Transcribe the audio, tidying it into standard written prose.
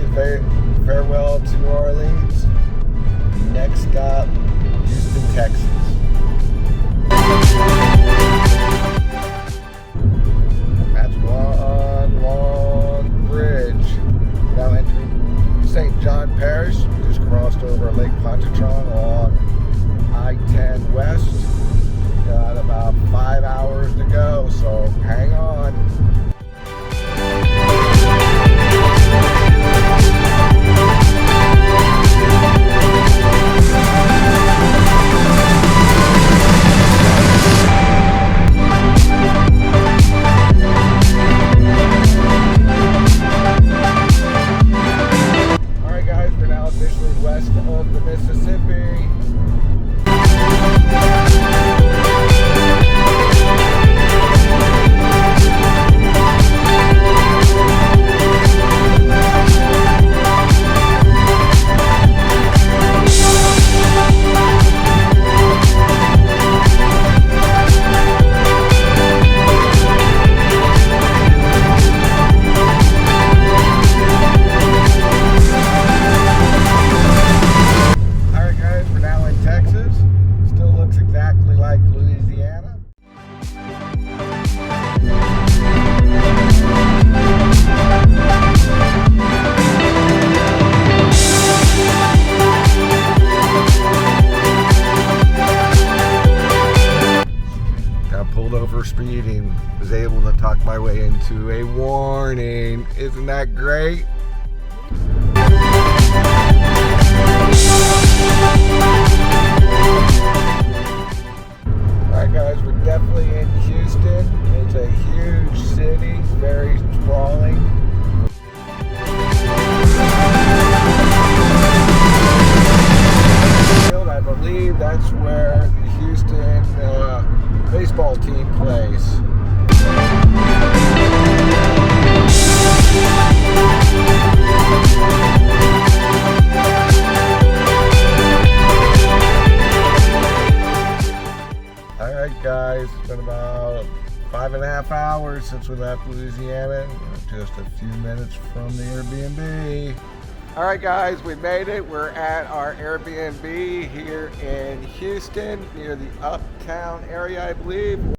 guys, farewell to New Orleans. Next stop, Houston, Texas. That's one long bridge. Now entering St. John Parish. Just crossed over Lake Pontchartrain along I-10 West. Got about 5 hours to go, so hang on. Alright guys, we're now officially west of the Mississippi. Pulled over speeding, was able to talk my way into a warning. Isn't that great? Alright guys, we're definitely in Houston. It's a huge city, very sprawling. I believe that's where the Houston baseball team plays. Alright guys, it's been about 5.5 hours since we left Louisiana. Just a few minutes from the Airbnb. Alright guys, we made it. We're at our Airbnb here in Houston, near the Uptown area, I believe.